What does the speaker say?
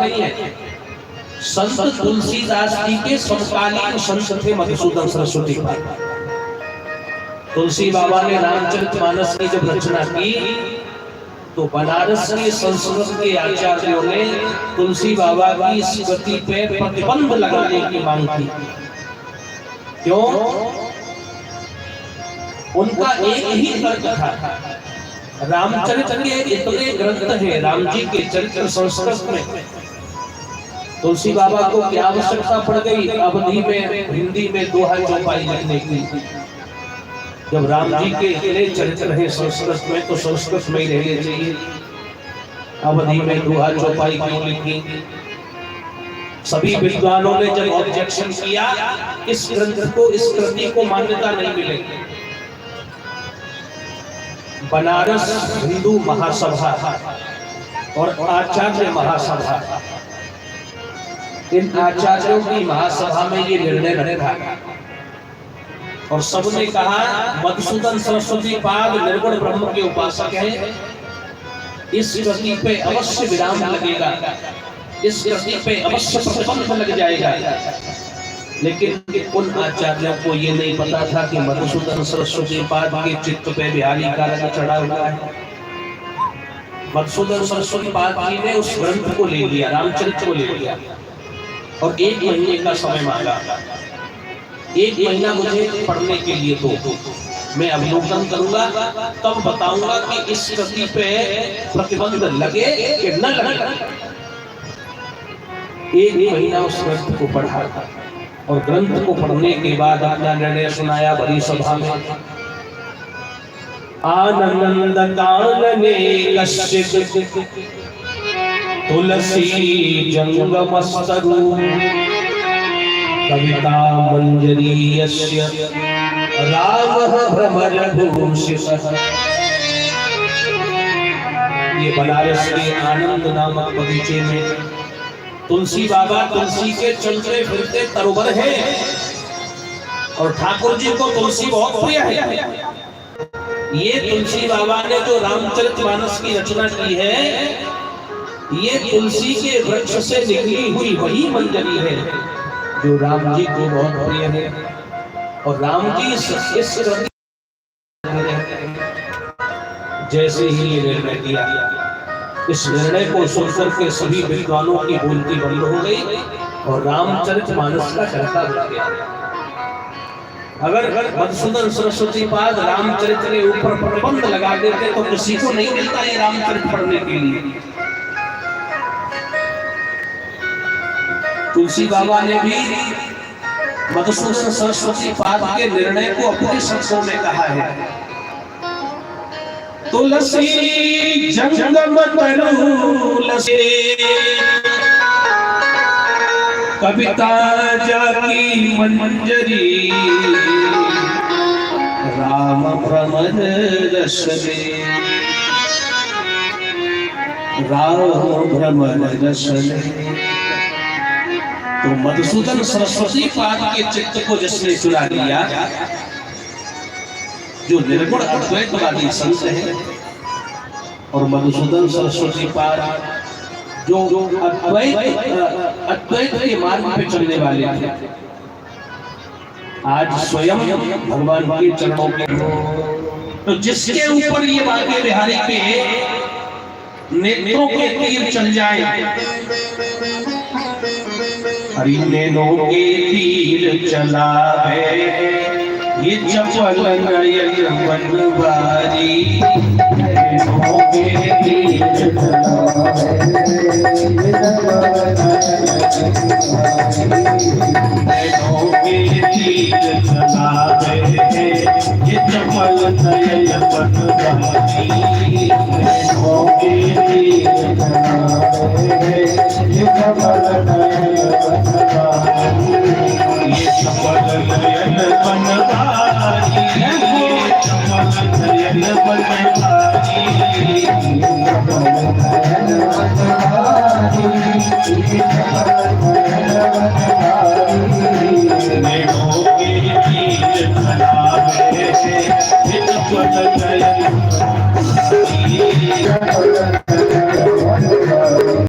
नहीं है। संत तुलसीदास जी के समकालीन संत थे मधुसूदन सरस्वती पाद। तुलसी बाबा ने रामचरितमानस की जब रचना की तो बनारस के संस्कृत के आचार्यों ने तुलसी बाबा की इस गति पे प्रतिबंध लगाने की मांग की। क्यों? उनका एक ही तर्क था, रामचरित के इतने ग्रंथ हैं, राम जी के चरित्र संस्कृत में, तुलसी बाबा को क्या आवश्यकता पड़ गई अवधि में हिंदी में दोहा चौपाई लिखने की? जब राम जी के इतने चरित्र हैं संस्कृत में तो संस्कृत में ही रहने चाहिए। अवधि में दोहा चौपाई क्यों लिखी? सभी विद्वानों ने जब ऑब्जेक्शन किया, इस ग्रंथ को, इस कृति को मान्यता नहीं मिलेगी। बनारस हिंदू महासभा और आचार्य महासभा, इन आचार्यों की महासभा में ये निर्णय था और सबने कहा मधुसूदन सरस्वती पाद निर्गुण ब्रह्म के उपासक हैं, इस कृति पे अवश्य विराम लगेगा, इस कृति पे अवश्य प्रतिबंध लग जाएगा। लेकिन उन आचार्यों को ये नहीं पता था कि मधुसूदन सरस्वती पाद के चित्त पे बिहारी का रंग चढ़ा हुआ है। मधुसूदन सरस्वती पाद जी ने उस ग्रंथ को ले लिया, रामचरित को ले लिया और 1 महीने का समय मांगा। 1 महीना मुझे पढ़ने के लिए दो, मैं अवलोकन करूंगा, तब बताऊंगा कि इस कृति पे प्रतिबंध लगे कि न लगे। 1 महीना उस ग्रंथ को पढ़ा और ग्रंथ को पढ़ने के बाद अपना निर्णय सुनाया बड़ी सभा में। आनंद कानने कश्चित् तुलसी जंगमस्तरु कविता मंजरीयस्य रामः भ्रमरभूषितः। ये बनारस के आनंद नामक बगीचे में तुलसी बाबा तुलसी के चलते फिरते तरोवर है और ठाकुर जी को तुलसी बहुत प्रिय है। ये तुलसी बाबा ने जो रामचरितमानस की रचना की है, ये तुलसी के वृक्ष से निकली हुई वही मंजरी है जो राम जी को बहुत प्रिय है। और राम जी इस जैसे ही ये निर्णय किया, इस निर्णय को सुनकर के सभी विद्वानों की बोलती बंद हो गई और रामचरितमानस का चर्चा बढ़ गया। अगर मधुसूदन सरस्वती पाद रामचरित के ऊपर प्रतिबंध लगा देते तो किसी को नहीं मिलता ये रामचरित पढ़ने के लिए। तुलसी बाबा ने भी मधुसूदन सरस्वती पाद के निर्णय को अपने शब्दों में कहा है। तुलसी जंगमतरुलसे कविता जाकी मंजरी राम भ्रमर रसने, राम भ्रमर रसने। तो मधुसूदन सरस्वती पाद के चित्त को जिसने चुरा लिया, जो निर्गुण अद्वैतवादी संत है, और मधुसूदन सरस्वती पाद जो अद्वैत के मार्ग पे चलने वाले थे, आज स्वयं भगवान के चरणों में, तो जिसके ऊपर ये बांके बिहारी पे नेत्रों के तीर चल जाए, हरि नैनों के तीर चला है ये चपल नयन बनवारी, नैनों के तीर चला है, नैनों के तीर चला है ये चपल नयन बनवारी, नैनों के तीर चला है ये चपल नयन बनवारी, ये चपल नयन बनवारी, ये चपल नयन बनवारी, ये चपल नयन बनवारी।